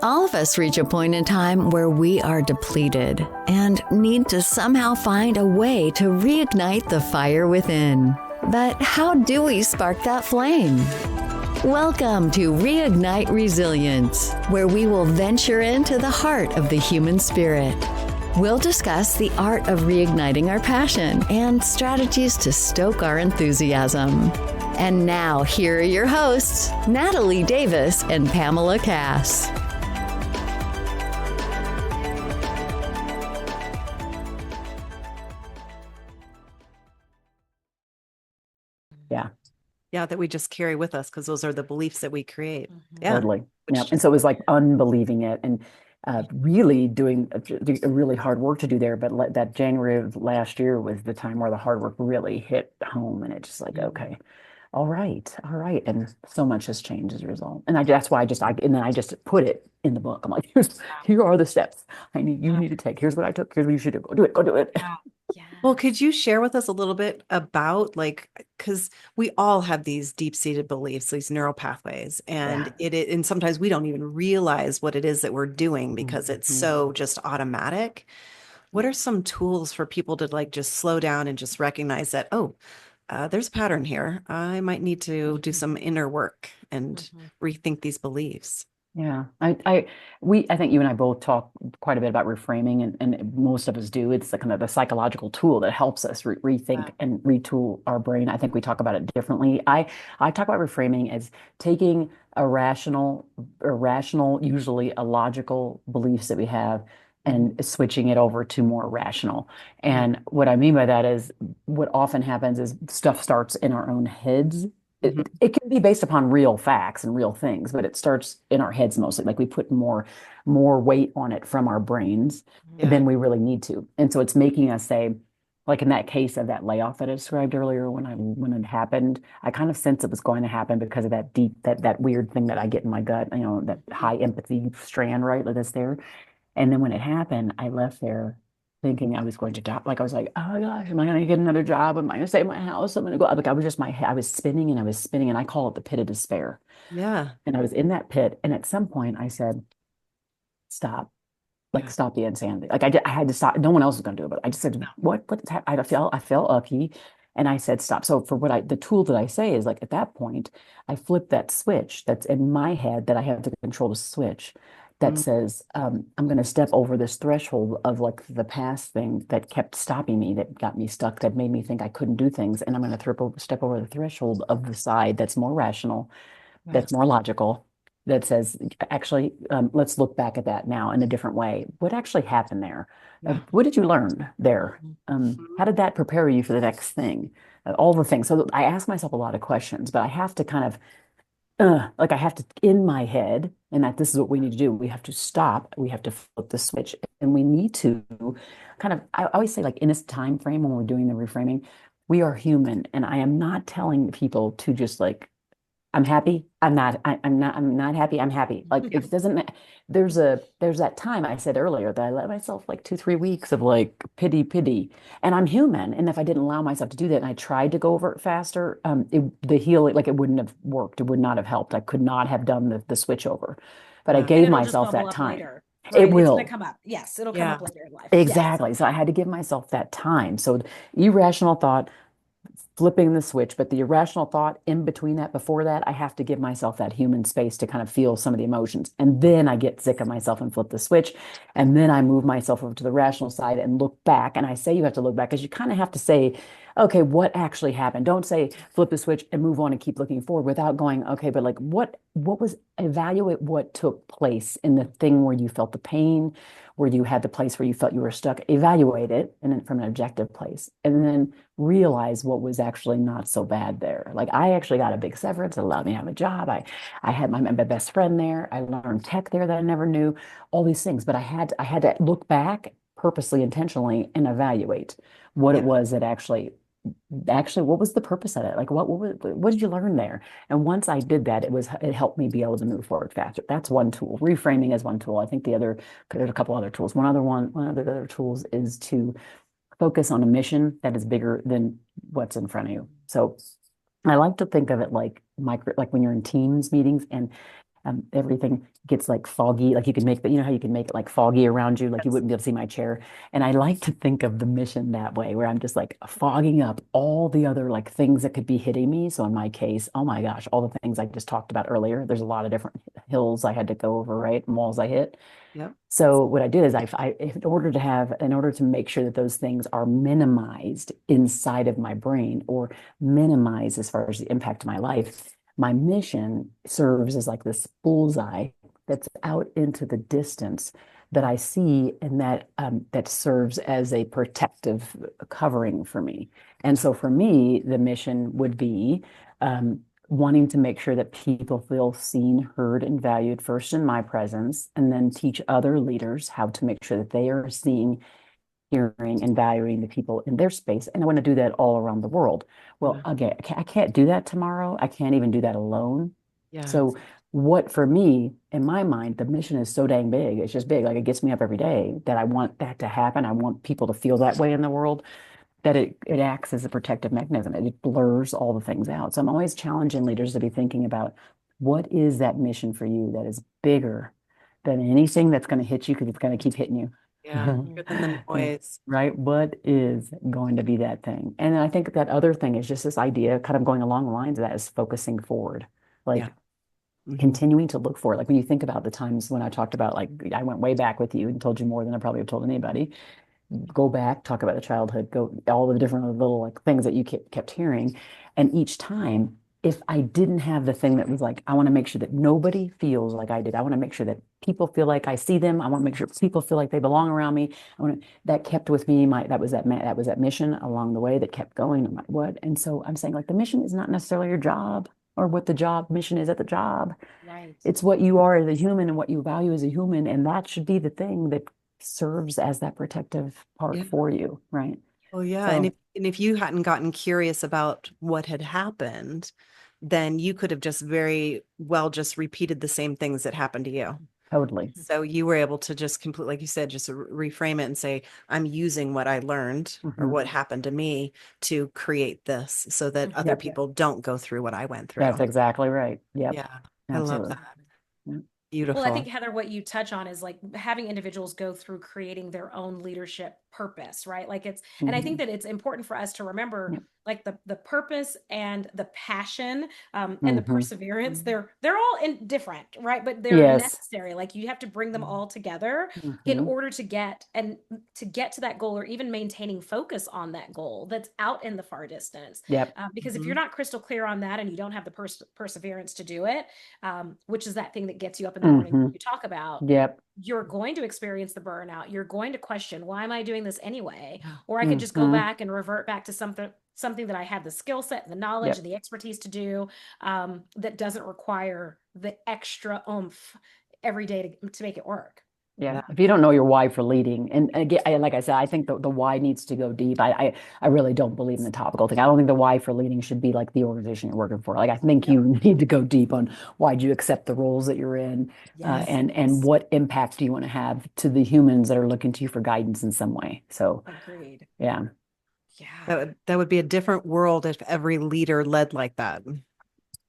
All of us reach a point in time where we are depleted and need to somehow find a way to reignite the fire within. But how do we spark that flame? Welcome to Reignite Resilience, where we will venture into the heart of the human spirit. We'll discuss the art of reigniting our passion and strategies to stoke our enthusiasm. And now, here are your hosts, Natalie Davis and Pamela Cass. Yeah, that we just carry with us because those are the beliefs that we create. Mm-hmm. Yeah, Totally. Yeah. And so it was like unbelieving it and really doing a really hard work to do there. But that January of last year was the time where the hard work really hit home, and it's just like, okay, all right. And so much has changed as a result. And that's why and then I just put it in the book. I'm like, here are the steps you need to take. Here's what I took. Here's what you should do. Go do it. Yeah. Well, could you share with us a little bit about because we all have these deep-seated beliefs, these neural pathways, and and sometimes we don't even realize what it is that we're doing because it's so just automatic. What are some tools for people to just slow down and just recognize that, there's a pattern here. I might need to do some inner work and rethink these beliefs. Yeah, I think you and I both talk quite a bit about reframing, and most of us do. It's the kind of the psychological tool that helps us rethink and retool our brain. I think we talk about it differently. I talk about reframing as taking irrational, usually illogical beliefs that we have and switching it over to more rational. And what I mean by that is what often happens is stuff starts in our own heads. It can be based upon real facts and real things, but it starts in our heads mostly. Like we put more weight on it from our brains than we really need to. And so it's making us say, like in that case of that layoff that I described earlier, when it happened, I kind of sensed it was going to happen because of that that weird thing that I get in my gut, that high empathy strand, right? That's there. And then when it happened, I left there thinking I was going to die. Like I was like, oh my gosh, am I going to get another job? Am I going to stay in my house? I'm going to go. Like I was just I was spinning and I call it the pit of despair. Yeah. And I was in that pit. And at some point I said, stop, stop the insanity. Like I had to stop. No one else was going to do it, but I just said, what is happening? I felt uppy and I said, stop. So for the tool that I say is at that point, I flip that switch that's in my head that I have to control the switch. That says, I'm going to step over this threshold of the past thing that kept stopping me, that got me stuck, that made me think I couldn't do things. And I'm going to step over the threshold of the side that's more rational, that's more logical, that says, actually, let's look back at that now in a different way. What actually happened there? What did you learn there? How did that prepare you for the next thing? All the things. So I ask myself a lot of questions, but I have to kind of I have to in my head, and that this is what we need to do. We have to stop. We have to flip the switch, and we need to kind of. I always say, in this time frame when we're doing the reframing, we are human, and I am not telling people to just I'm happy. I'm not happy. I'm happy. It doesn't. There's that time I said earlier that I let myself 2-3 weeks of pity, and I'm human. And if I didn't allow myself to do that, and I tried to go over it faster, the healing it wouldn't have worked. It would not have helped. I could not have done the switch over. But I gave myself that time. Later, right? It will. It's going to come up. Yes, it'll come up later in life. Exactly. Yes. So I had to give myself that time. So irrational thought, flipping the switch, but the irrational thought in between that, before that, I have to give myself that human space to kind of feel some of the emotions. And then I get sick of myself and flip the switch. And then I move myself over to the rational side and look back. And I say you have to look back because you kind of have to say, okay, what actually happened? Don't say flip the switch and move on and keep looking forward without going, okay, but evaluate what took place in the thing where you felt the pain, where you had the place where you felt you were stuck, evaluate it and then from an objective place, and then realize what was actually not so bad there. I actually got a big severance. It allowed me to have a job. I had my best friend there. I learned tech there that I never knew, all these things. But I had to look back purposely, intentionally, and evaluate what it was that actually what was the purpose of it? What did you learn there? And once I did that, it helped me be able to move forward faster. That's one tool. Reframing is one tool. I think there's a couple other tools. One of the other tools is to focus on a mission that is bigger than what's in front of you. So I like to think of it like micro, like when you're in Teams meetings and everything gets like foggy, like you can make, you know how you can make it like foggy around you, like you Yes. wouldn't be able to see my chair. And I like to think of the mission that way, where I'm just like fogging up all the other like things that could be hitting me. So in my case, oh my gosh, all the things I just talked about earlier, there's a lot of different hills I had to go over, right? And walls I hit. Yep. So what I did is in order to make sure that those things are minimized inside of my brain or minimized as far as the impact of my life, my mission serves as like this bullseye that's out into the distance that I see and that serves as a protective covering for me. And so for me, the mission would be um, wanting to make sure that people feel seen, heard, and valued first in my presence, and then teach other leaders how to make sure that they are seeing, hearing, and valuing the people in their space. And I want to do that all around the world. Well, Yeah. again, I can't do that tomorrow. I can't even do that alone. Yeah. So, what for me, in my mind, the mission is so dang big. It's just big. Like it gets me up every day that I want that to happen. I want people to feel that way in the world that it acts as a protective mechanism. It blurs all the things out. So I'm always challenging leaders to be thinking about what is that mission for you that is bigger than anything that's going to hit you because it's going to keep hitting you. Yeah. Bigger than the noise. Right? What is going to be that thing? And I think that other thing is just this idea, kind of going along the lines of that, is focusing forward. Yeah. Like continuing to look for it. Like when you think about the times when I talked about, like, I went way back with you and told you more than I probably have told anybody. Go back, talk about the childhood, go all the different little like things that you kept hearing. And each time, if I didn't have the thing that was like, I want to make sure that nobody feels like I did. I want to make sure that people feel like I see them. I want to make sure people feel like they belong around me. That kept with me. That was that mission along the way that kept going no matter what. And so I'm saying like the mission is not necessarily your job or what the job mission is at the job. Right. It's what you are as a human and what you value as a human. And that should be the thing that serves as that protective part Yeah. for you, right? Oh yeah. So And if you hadn't gotten curious about what had happened, then you could have just very well just repeated the same things that happened to you. totally. So you were able to just completely, like you said, just reframe it and say, I'm using what I learned or Mhm. what happened to me to create this so that other Yep. people don't go through what I went That's through. exactly right. Yep. Yeah. I love Absolutely. that. Yep. Well, I think, Beautiful. Heather, what you touch on is like having individuals go through creating their own leadership purpose, right? Like and I think Mhm. that it's important for us to remember Yep. like the purpose and the passion and the Mhm. perseverance, they're all different, right? But they're Yes. necessary. Like you have to bring them all together in Mhm. order to get to that goal or even maintaining focus on that goal that's out in the far distance. Yep. Because if you're Mhm. not crystal clear on that and you don't have the perseverance to do it, which is that thing that gets you up in the morning Mhm. you talk about, Yep. you're going to experience the burnout. You're going to question, why am I doing this anyway? Yeah. Or I could just go Mhm. back and revert back to something that I have the skill set and the knowledge Yep. and the expertise to do, that doesn't require the extra oomph every day to make it work. Yeah. Yeah. If you don't know your why for leading, and again, like I said, I think the why needs to go deep. I really don't believe in the topical thing. I don't think the why for leading should be like the organization you're working for. Like I think Yep. you need to go deep on why do you accept the roles that you're in, Yes. and what impact do you want to have to the humans that are looking to you for guidance in some way. So Agreed. yeah. Yeah. That would be a different world if every leader led like that.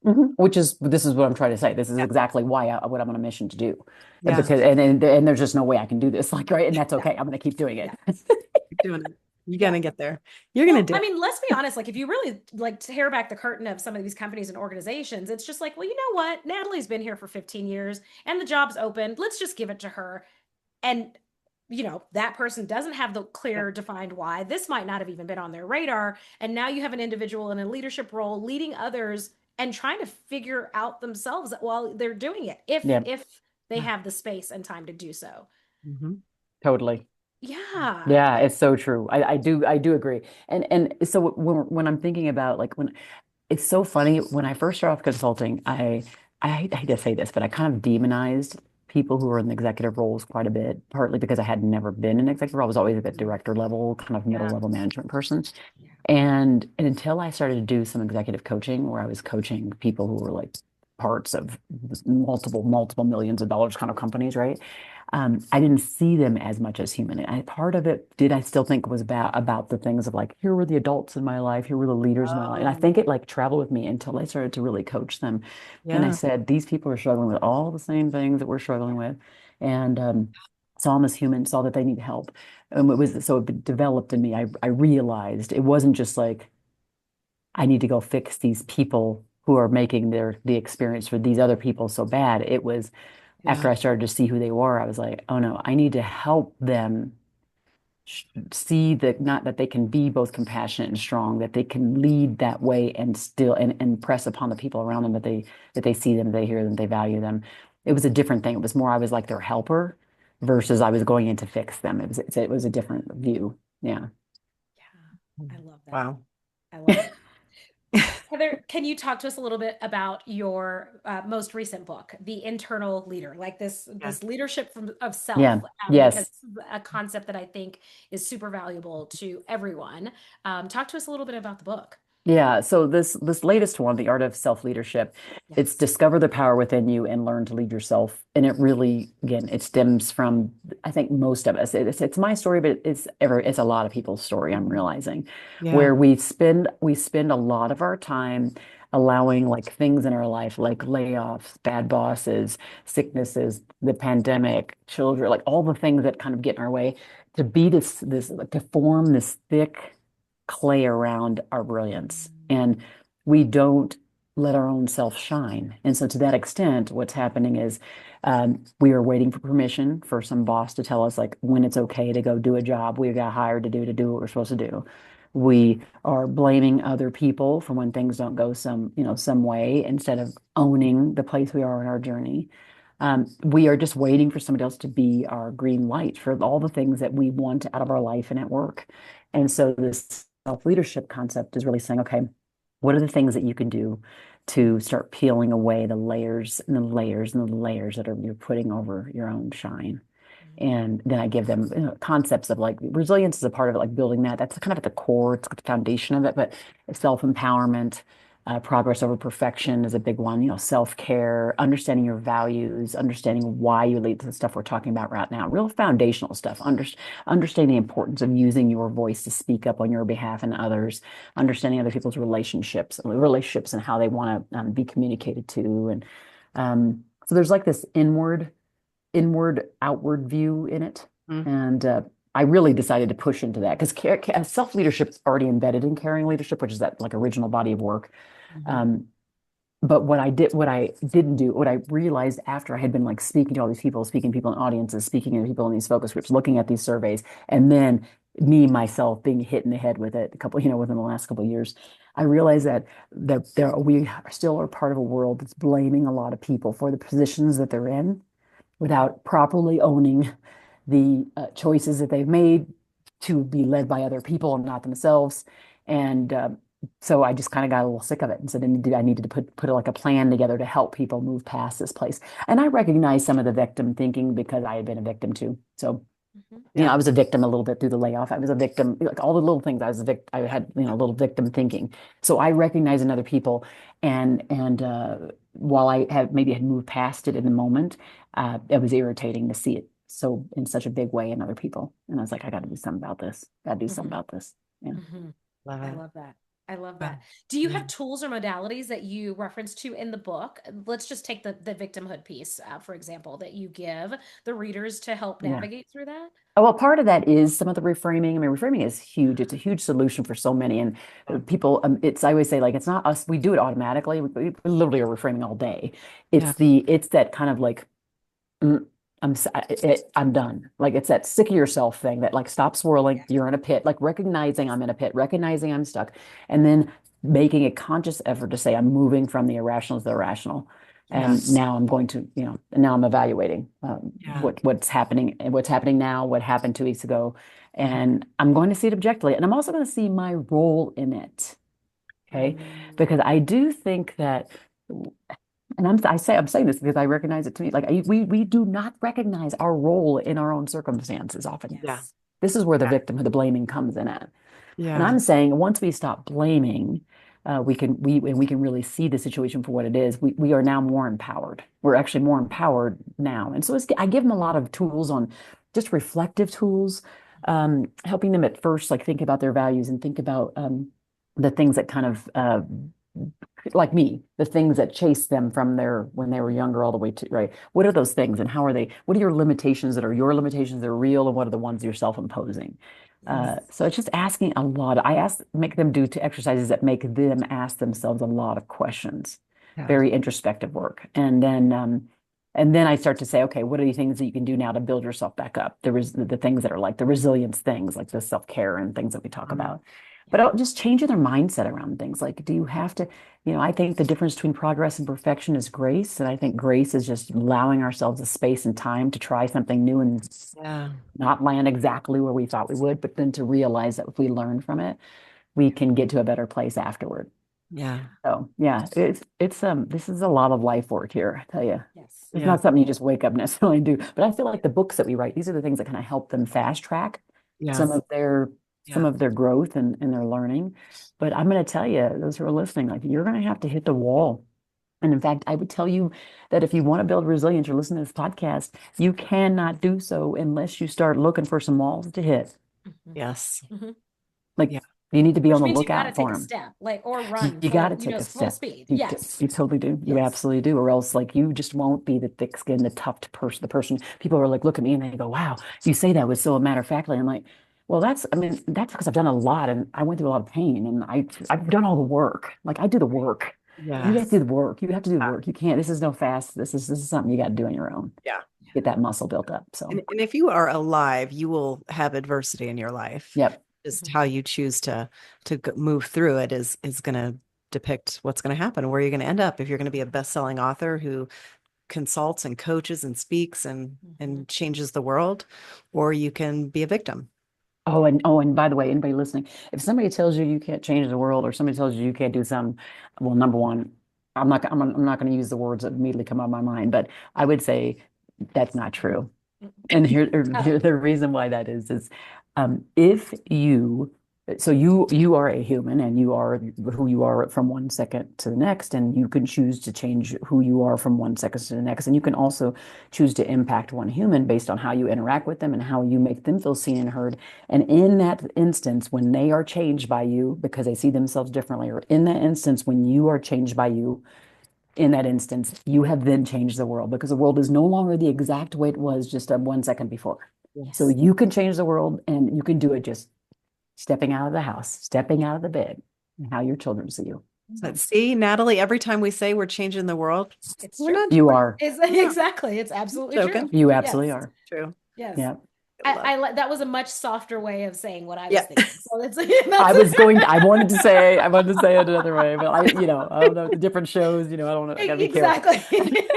This is what I'm trying to say. This is Yeah. exactly what I'm on a mission to do. And Yeah. because and there's just no way I can do this, like, right, and that's okay. I'm going to keep doing it. Keep doing it. You're Yeah. gonna get there. You're gonna Well, do I it. mean, let's be honest, like if you really like tear back the curtain of some of these companies and organizations, it's just like, well, you know what? Natalie's been here for 15 years and the job's open. Let's just give it to her. And that person doesn't have the clear defined why. This might not have even been on their radar. And now you have an individual in a leadership role leading others and trying to figure out themselves while they're doing it, Yeah, if they Yeah. have the space and time to do so. Mhm. totally. Yeah. Yeah, it's so true. I do agree. And so when I'm thinking about like when it's so funny when I first started off consulting, I hate to say this, but I kind of demonized people who were in the executive roles quite a bit, partly because I had never been in an executive role. I was always at the director level, kind of middle Yeah. level management person. Yeah. And until I started to do some executive coaching where I was coaching people who were like parts of multiple millions of dollars kind of companies, right? I didn't see them as much as human. And part of it I still think was about the things of like, here were the adults in my life, here were the leaders in my life. And I think it like traveled with me until I started to really coach them. And I Yeah. said, these people are struggling with all the same things that we're struggling with. And saw them as human, saw that they need help. And it developed in me. I realized it wasn't just like, I need to go fix these people who are making the experience for these other people so bad. It was Yeah. after I started to see who they were, I was like, oh no, I need to help them see that not that they can be both compassionate and strong, that they can lead that way and still and press upon the people around them that they see them, they hear them, they value them. It was a different thing. It was more I was like their helper versus I was going in to fix them. It was a different view. Yeah. Yeah, I love that. Wow. I love it. Heather, can you talk to us a little bit about your most recent book, The Internal Leader, like this leadership of self, Yeah. because Yes. this is a concept that I think is super valuable to everyone. Talk to us a little bit about the book. Yeah, so this latest one, The Art of Self-Leadership, it's Yes. discover the power within you and learn to lead yourself. And it really, again, it stems from, I think most of us. It's my story, but it's a lot of people's story, I'm realizing, Yeah. where we spend a lot of our time allowing like things in our life, like layoffs, bad bosses, sicknesses, the pandemic, children, like all the things that kind of get in our way, to be this like, to form this thick clay around our brilliance. And we don't let our own self shine. And so, to that extent, what's happening is we are waiting for permission for some boss to tell us, like, when it's okay to go do a job we got hired to do what we're supposed to do. We are blaming other people for when things don't go some way instead of owning the place we are in our journey. We are just waiting for somebody else to be our green light for all the things that we want out of our life and at work. And so this self-leadership concept is really saying, okay, what are the things that you can do to start peeling away the layers and the layers and the layers that you're putting over your own shine? And then I give them concepts of like resilience is a part of it, like building that. That's kind of at the core, it's the foundation of it, but self-empowerment, progress over perfection is a big one. Self-care, understanding your values, understanding why you lead to the stuff we're talking about right now, real foundational stuff. Understanding the importance of using your voice to speak up on your behalf and others, understanding other people's relationships and how they want to be communicated to. And so there's like this inward outward view in it. Mm. And I really decided to push into that because self-leadership is already embedded in caring leadership, which is that like original body of work. But what I didn't do, what I realized after I had been like speaking to all these people, speaking to people in audiences, speaking to people in these focus groups, looking at these surveys, and then me myself being hit in the head with it within the last couple of years, I realized that we still are part of a world that's blaming a lot of people for the positions that they're in without properly owning the choices that they've made to be led by other people and not themselves. And so I just kind of got a little sick of it and said I needed to put like a plan together to help people move past this place. And I recognized some of the victim thinking because I had been a victim too. So I was a victim a little bit through the layoff. I was a victim, like all the little things. I had a little victim thinking. So I recognized in other people, and while I had moved past it in the moment, it was irritating to see it so in such a big way in other people. And I was like, I got to do something about this. Got to do something about this. Yeah. I love that. I love that. Do you have tools or modalities that you reference to in the book? Let's just take the victimhood piece, for example, that you give the readers to help navigate through that. Oh, well, part of that is some of the reframing. I mean, reframing is huge. It's a huge solution for so many. And people, I always say, like, it's not us. We do it automatically. We literally are reframing all day. It's that kind of like, mm, I'm done. Like, it's that sick of yourself thing that like, stop swirling. You're in a pit, like recognizing I'm in a pit, recognizing I'm stuck, and then making a conscious effort to say, I'm moving from the irrational to the rational. And now I'm going to, and now I'm evaluating what's happening now, what happened 2 weeks ago, and I'm going to see it objectively, and I'm also going to see my role in it. Okay, because I do think that, and I'm saying this because I recognize it to me, like we do not recognize our role in our own circumstances often. Yes. This is where the victimhood, the blaming comes in at. And Yeah. I'm saying once we stop blaming, we can really see the situation for what it is. We are now more empowered. We're actually more empowered now. And so I give them a lot of tools on just reflective tools, helping them at first like think about their values and think about the things that kind of like me, the things that chase them from their when they were younger all the way to right. What are those things and how are they? What are your limitations that are your limitations that are real, and what are the ones you're self-imposing? So it's just asking a lot. Make them do exercises that make them ask themselves a lot of questions, Yeah. very introspective work. And then I start to say, okay, what are the things that you can do now to build yourself back up? There is the things that are like the resilience things, like the self-care and things that we talk about. But I'll just changing their mindset around things. Like, do you have to, I think the difference between progress and perfection is grace. And I think grace is just allowing ourselves a space and time to try something new and not land exactly where we thought we would, but then to realize that if we learn from it, we can get to a better place afterward. Yeah. So yeah, this is a lot of life work here, I tell you. Yes. It's not something you just wake up necessarily and do. But I feel like the books that we write, these are the things that kind of help them fast track some of their growth and their learning. But I'm going to tell you, those who are listening, like you're going to have to hit the wall. And in fact, I would tell you that if you want to build resilience, you're listening to this podcast, you cannot do so unless you start looking for some walls to hit. Yes. Like you need to be Which on the means you lookout gotta for take a them. step, like or run You full, got to take a full step. speed. You Yes. totally do. You Yes. absolutely do. Or else like you just won't be the thick skinned, the tough person, the person people are like, look at me and they go, wow, you say that with so matter of factly. I'm like, well, that's because I've done a lot and I went through a lot of pain and I've done all the work. Like I do the work. You have to do the work. You have to do the work. You can't, this is no fast. This is something you got to do on your own. Yeah. Get that muscle built up. So, and if you are alive, you will have adversity in your life. yep. Just how you choose to move through it is going to depict what's going to happen, where you're going to end up. If you're going to be a best-selling author who consults and coaches and speaks and changes the world, or you can be a victim. Oh, and by the way, anybody listening, if somebody tells you you can't change the world or somebody tells you you can't do something, well, number one, I'm not going to use the words that immediately come out of my mind, but I would say that's not true. And here the reason why that is if you are a human and you are who you are from one second to the next, and you can choose to change who you are from one second to the next, and you can also choose to impact one human based on how you interact with them and how you make them feel seen and heard. And in that instance, when they are changed by you because they see themselves differently, or in that instance when you are changed by you, in that instance, you have then changed the world because the world is no longer the exact way it was just 1 second before. Yes. So you can change the world, and you can do it just stepping out of the house, stepping out of the bed, and how your children see you. But see, Natalie, every time we say we're changing the world, It's we're true. not. You are. Exactly. It's absolutely Joking. true. You absolutely Yes. are. True. Yes. Yeah. That was a much softer way of saying what I was thinking. So it's I wanted to say it another way, but I don't know, the different shows, I don't know. I gotta be careful. Exactly.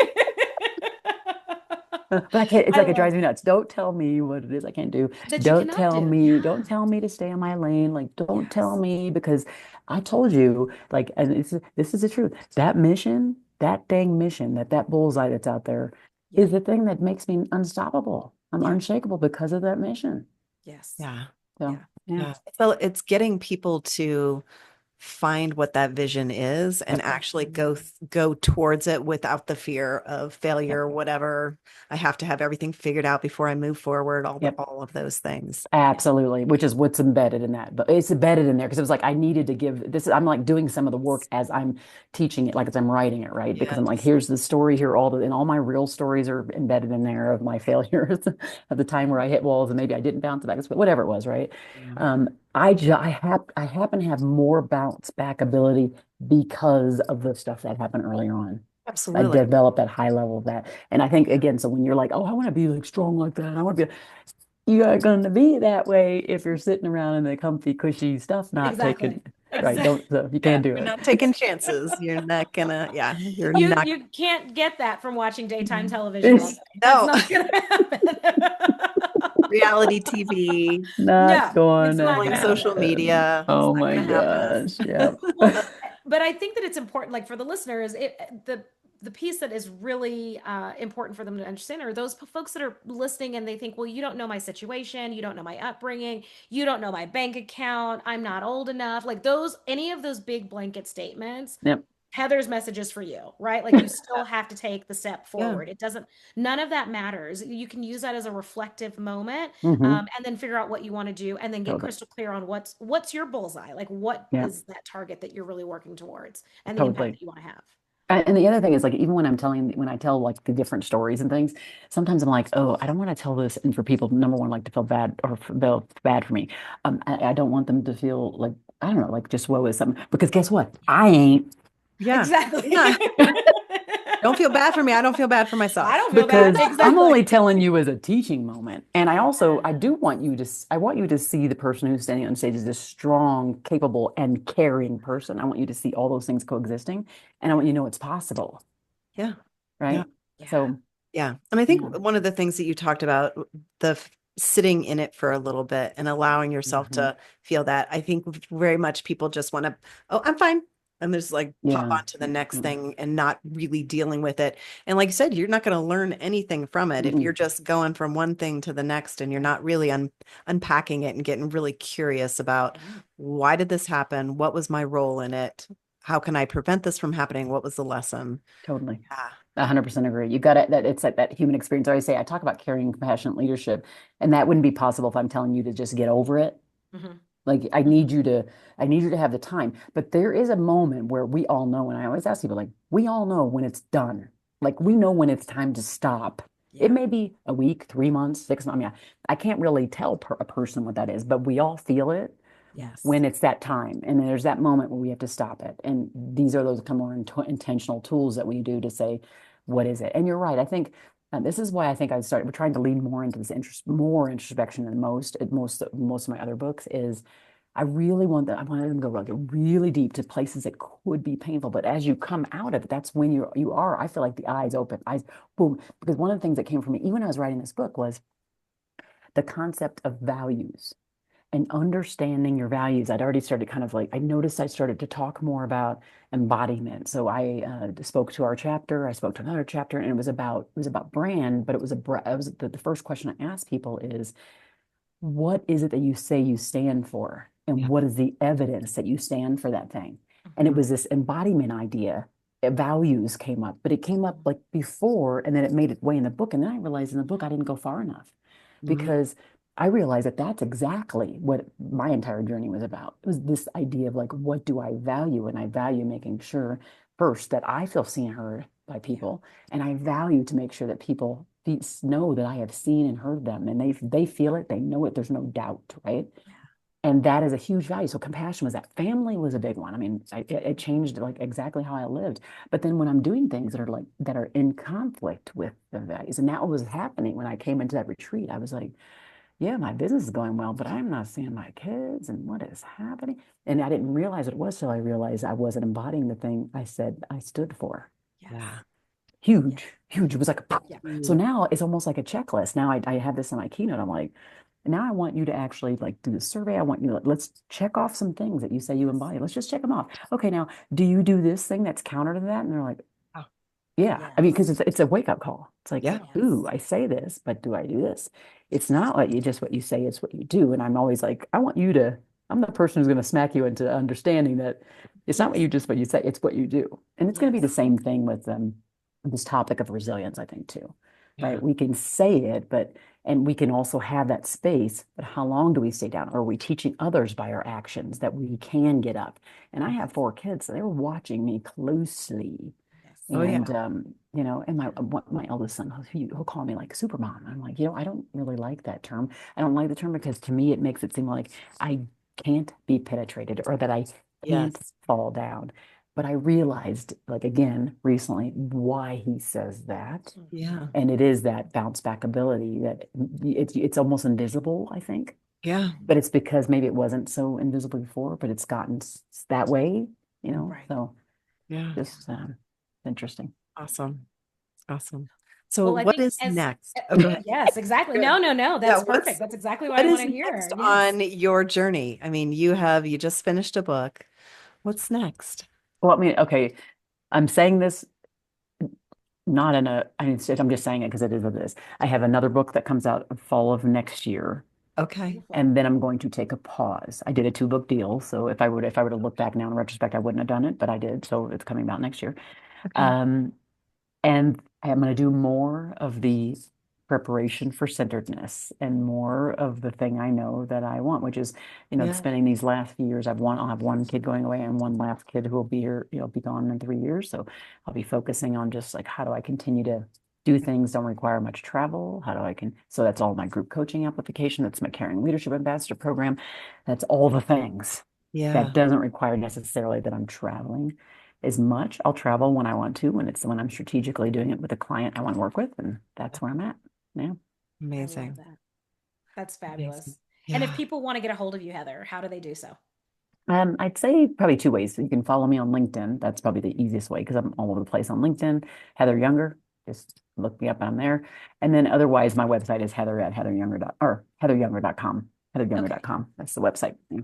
But I can't, it's like it drives me nuts. Don't tell me what it is I can't do. That you Don't cannot tell do. me, Yeah. don't tell me to stay in my lane. Like, don't tell me because I told you, like, and this is the truth. That mission, that dang mission, that bullseye that's out there is the thing that makes me unstoppable. I'm unshakable because of that mission. Yes. Yeah. So, yeah. So it's getting people to find what that vision is and actually go towards it without the fear of failure or whatever. I have to have everything figured out before I move forward, all of those things. Absolutely, which is what's embedded in that. But it's embedded in there because it was like I needed to give this. I'm like doing some of the work as I'm teaching it, like as I'm writing it, right? Because I'm like, here's the story here, and all my real stories are embedded in there of my failures of the time where I hit walls and maybe I didn't bounce back, but whatever it was, right? I happen to have more bounce back ability because of the stuff that happened earlier on. Absolutely. I developed that high level of that. And I think again, so when you're like, oh, I want to be like strong like that, I want to be, you are going to be that way if you're sitting around in the comfy, cushy stuff, not taking, right? You can't do it. You're not taking chances. You're not gonna, you're You not. you can't get that from watching daytime television. No. That's not gonna happen. Reality TV, Not going it's to not gonna social happen. media. Oh It's not my gonna happen. gosh. Yeah. Well, but I think that it's important, like for the listeners, the the piece that is really important for them to understand are those folks that are listening and they think, well, you don't know my situation, you don't know my upbringing, you don't know my bank account, I'm not old enough. Like those, any of those big blanket statements, Yep. Heather's message is for you, right? Like you still have to take the step Yeah. forward. It doesn't, none of that matters. You can use that as a reflective moment, Mhm. and then figure out what you want to do, and then get Totally. crystal clear on what's your bullseye, like what Yeah. is that target that you're really working towards, and the impact Totally. that you want to have. And the other thing is like even when I tell like the different stories and things, sometimes I'm like, oh, I don't want to tell this and for people, number one, like to feel bad or feel bad for me. I don't want them to feel like, I don't know, like just woe is something because guess what? I ain't. Yeah. Exactly. Yeah. Don't feel bad for me. I don't feel bad for myself. I don't feel bad. Because I'm Exactly. only telling you as a teaching moment. And I do want you to, I want you to see the person who's standing on stage as this strong, capable, and caring person. I want you to see all those things coexisting. And I want you to know it's possible. Yeah. Right. Yeah. So, Yeah. And I think yeah. one of the things that you talked about, sitting in it for a little bit and allowing yourself to feel that, I think very much people just want to, oh, I'm fine. And there's like pop Yeah. on to the next thing and not really dealing with it. And like you said, you're not going to learn anything from it if you're just going from one thing to the next and you're not really unpacking it and getting really curious about why did this happen? What was my role in it? How can I prevent this from happening? What was the lesson? Totally. Yeah. 100% agree. You got it. That it's like that human experience. I always say, I talk about caring, compassionate leadership, and that wouldn't be possible if I'm telling you to just get over it. Like I need you to have the time. But there is a moment where we all know, and I always ask people, like, we all know when it's done. Like we know when it's time to stop. It may be a week, 3 months, 6 months. I mean, I can't really tell a person what that is, but we all feel it when it's that time. And there's that moment where we have to stop it. And these are those kind of more intentional tools that we do to say, what is it? And you're right. I think this is why I think we're trying to lean more into this more introspection than most of my other books is I wanted them to go like really deep to places that could be painful. But as you come out of it, that's when I feel like the eyes open, eyes boom. Because one of the things that came from me, even when I was writing this book, was the concept of values and understanding your values. I'd already started I noticed I started to talk more about embodiment. So I spoke to our chapter, I spoke to another chapter, and it was about brand, but it was the first question I asked people is, what is it that you say you stand for? And what is the evidence that you stand for that thing? And it was this embodiment idea. Values came up, but it came up like before, and then it made its way in the book. And then I realized in the book I didn't go far enough because I realized that that's exactly what my entire journey was about. It was this idea of like, what do I value? And I value making sure first that I feel seen and heard by people. And I value to make sure that people know that I have seen and heard them and they feel it, they know it, there's no doubt, right? And that is a huge value. So compassion was that. Family was a big one. I mean, it changed like exactly how I lived. But then when I'm doing things that are in conflict with the values, and that was happening when I came into that retreat, I was like, yeah, my business is going well, but I'm not seeing my kids and what is happening. And I didn't realize it was till I realized I wasn't embodying the thing I said I stood for. Yeah. Huge. It was like, so now it's almost like a checklist. Now I have this in my keynote. I'm like, now I want you to actually like do the survey. I want you to let's check off some things that you say you embody. Let's just check them off. Okay, now do you do this thing that's counter to that? And they're like, yeah. I mean, because it's a wake up call. It's like, ooh, I say this, but do I do this? It's not what you say, it's what you do. And I'm always like, I'm the person who's going to smack you into understanding that it's not what you say, it's what you do. And it's going to be the same thing with this topic of resilience, I think, too. Right? We can say it, and we can also have that space, but how long do we stay down? Or are we teaching others by our actions that we can get up? And I have 4 kids, so they were watching me closely. And and my eldest son, he'll call me like super mom. I'm like, I don't really like that term. I don't like the term because to me it makes it seem like I can't be penetrated or that I can't fall down. But I realized, like again, recently, why he says that. Yeah. And it is that bounce back ability that it's almost invisible, I think. Yeah. But it's because maybe it wasn't so invisible before, but it's gotten that way, So just interesting. Awesome. So Well, I what think is next? Oh, go ahead. yes, exactly. No, that's perfect. That's exactly what I want to hear. Next on your journey? I mean, you just finished a book. What's next? Well, I mean, okay, I'm saying this not in a, I mean, I'm just saying it because it is what it is. I have another book that comes out fall of next year. Okay. Beautiful. And then I'm going to take a pause. I did a 2 book deal. So if I were to look back now in retrospect, I wouldn't have done it, but I did. So it's coming out next year. Okay. Um, and I'm going to do more of the preparation for centeredness and more of the thing I know that I want, which is, Yeah. spending these last few years, I'll have one kid going away and one last kid who will be here, be gone in 3 years. So I'll be focusing on just like, how do I continue to do things don't require much travel? So that's all my group coaching application. That's my Caring Leadership Ambassador program. That's all the things Yeah. that doesn't require necessarily that I'm traveling as much. I'll travel when I want to, when I'm strategically doing it with a client I want to work with, and that's where I'm at. Yeah. I love Amazing. that. That's fabulous. Amazing. And if Yeah. people want to get a hold of you, Heather, how do they do so? I'd say probably 2 ways. You can follow me on LinkedIn. That's probably the easiest way because I'm all over the place on LinkedIn. Heather Younger, just look me up and I'm there. And then otherwise, my website is heather@heatheryounger.com. Heatheryounger.com. That's the website. Yeah.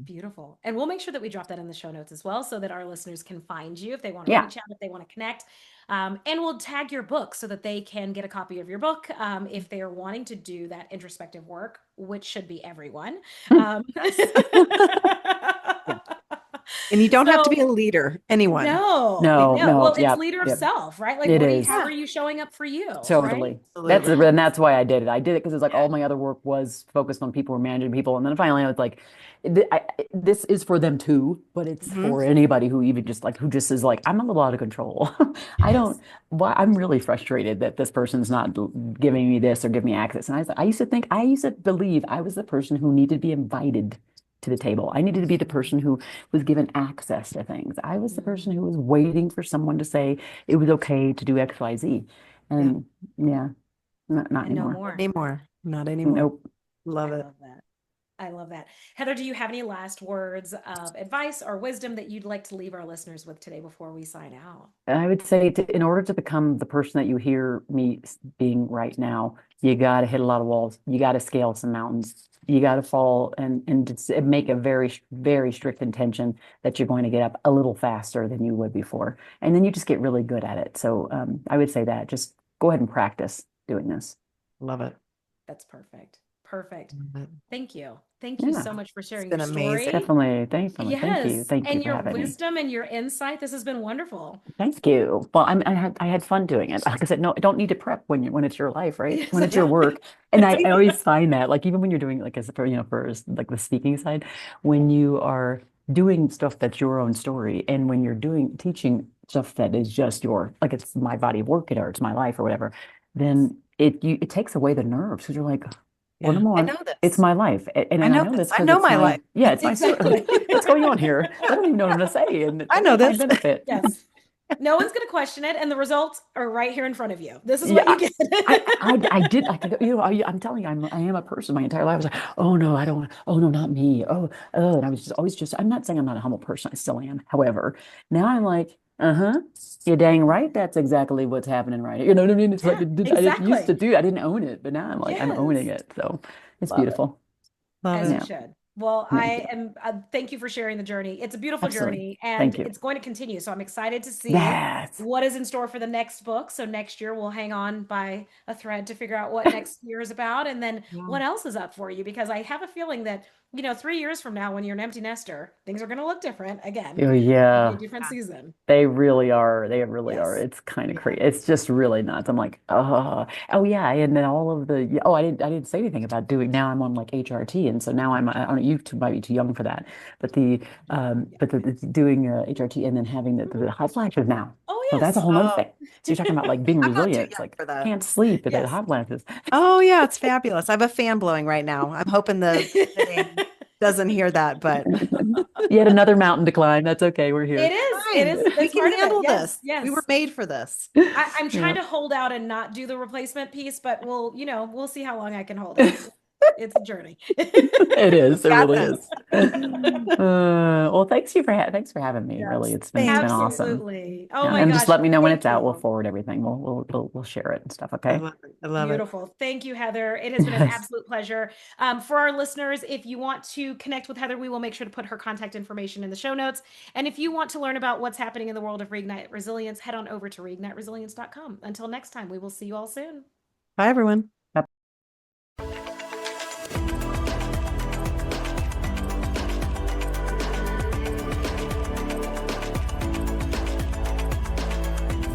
Beautiful. And we'll make sure that we drop that in the show notes as well so that our listeners can find you if they want to Yeah. reach out, if they want to connect. And we'll tag your book so that they can get a copy of your book if they are wanting to do that introspective work, which should be everyone. Yeah. And you don't have to So be a leader, anyone. No, Well, it's yeah, leader of yeah. self, right? Like, It is. how are you showing up for you, right? Totally. Absolutely. And that's why I did it. I did it because it's like Yeah. all my other work was focused on people or managing people. And then finally I was like, this is for them too, but it's Mhm. for anybody who even just like, who just is like, I'm a little out of control. I don't, I'm really frustrated that this person's not giving me this or giving me access. And I used to believe I was the person who needed to be invited to the table. I needed to be the person who was given access to things. I was the person who was waiting for someone to say it was okay to do X, Y, Z. And yeah, not And no anymore. more. Anymore. Not anymore. Nope. Love I it. love that. I love that. Heather, do you have any last words of advice or wisdom that you'd like to leave our listeners with today before we sign out? I would say in order to become the person that you hear me being right now, you got to hit a lot of walls. You got to scale some mountains. You got to fall and just make a very, very strict intention that you're going to get up a little faster than you would before. And then you just get really good at it. So I would say that just go ahead and practice doing this. Love it. That's perfect. Perfect. Love it. Thank you. Thank you Yeah. so much for sharing been your amazing. story. Definitely. Thank you. Yes. Thank you And for your having me. wisdom and your insight. This has been wonderful. Thank you. Well, I had fun doing it. Like I said, no, I don't need to prep when it's your life, right? When it's your Exactly. work. And I always find that, like even when you're doing like as for like the speaking side, when you are doing stuff that's your own story, and when you're doing teaching stuff that is just like it's my body of work or it's my life or whatever, then it takes away the nerves because you're like, well, Yeah. number I one, know it's this. my life, and I I know know this. this I because know it's my life. yeah, it's my story. Exactly. Like, what's going on here? I don't even know what I'm going to say, and I know I this. benefit. Yes. No one's going to question it. And the results are right here in front of you. This is Yeah, what you get. I'm telling you, I am a person my entire life. I was like, oh no, I don't, oh no, not me. And I was just always I'm not saying I'm not a humble person. I still am. However, now I'm like, you're dang right. That's exactly what's happening right here. You know what I mean? It's like Yeah, I didn't used to exactly. do, I didn't own it, but now I'm like, I'm owning Yes. it. So it's Love it. beautiful. Love As it. you Yeah, should. Well, thank you. I am, thank you for sharing the journey. It's a beautiful Absolutely. journey and Thank you. it's going to continue. So I'm excited to see Yes. what is in store for the next book. So next year we'll hang on by a thread to figure out what next year is about and then Yeah. what else is up for you. Because I have a feeling that, 3 years from now, when you're an empty nester, things are going to look different again. Oh It'll be a yeah. different season. They really are. They really are. Yes. It's kind of Yeah. crazy. It's just really nuts. I'm like, oh yeah. And then all of the, yeah, I didn't say anything about doing, now I'm on like HRT. And so now I don't know, you two might be too young for that, but the doing HRT and then having the hot flashes now. Oh, So that's a yes. whole nother Oh, thing. So you're talking about like being I'm not too resilient. It's young like, for that. can't sleep at the Yes. hot flashes. Oh yeah, it's fabulous. I have a fan blowing right now. I'm hoping the thing doesn't hear that, but Yet another mountain to climb. That's okay. We're here. It is. It fine. is. We That's can part of it. handle Yes. this. We were Yes. made for this. I'm trying Yeah. to hold out and not do the replacement piece, but we'll see how long I can hold it. It's a journey. It is. It Got really this. is. Well, thanks for having me. Yes, Really, it's been awesome. Absolutely. Oh Yeah, my and gosh. just let me know when Thank it's out. We'll you. forward everything. We'll share it and stuff. I Okay. love it. I love it. Beautiful. Thank you, Heather. It has been an Yes. absolute pleasure. For our listeners, if you want to connect with Heather, we will make sure to put her contact information in the show notes. And if you want to learn about what's happening in the world of Reignite Resilience, head on over to reigniteresilience.com. Until next time, we will see you all soon. Bye, everyone.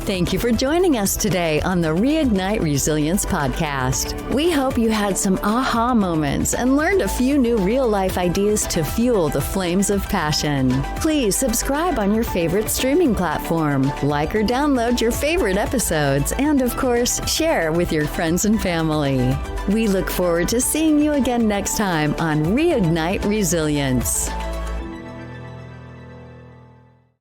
Thank you for joining us today on the Reignite Resilience podcast. We hope you had some aha moments and learned a few new real-life ideas to fuel the flames of passion. Please subscribe on your favorite streaming platform, like or download your favorite episodes, and of course, share with your friends and family. We look forward to seeing you again next time on Reignite Resilience.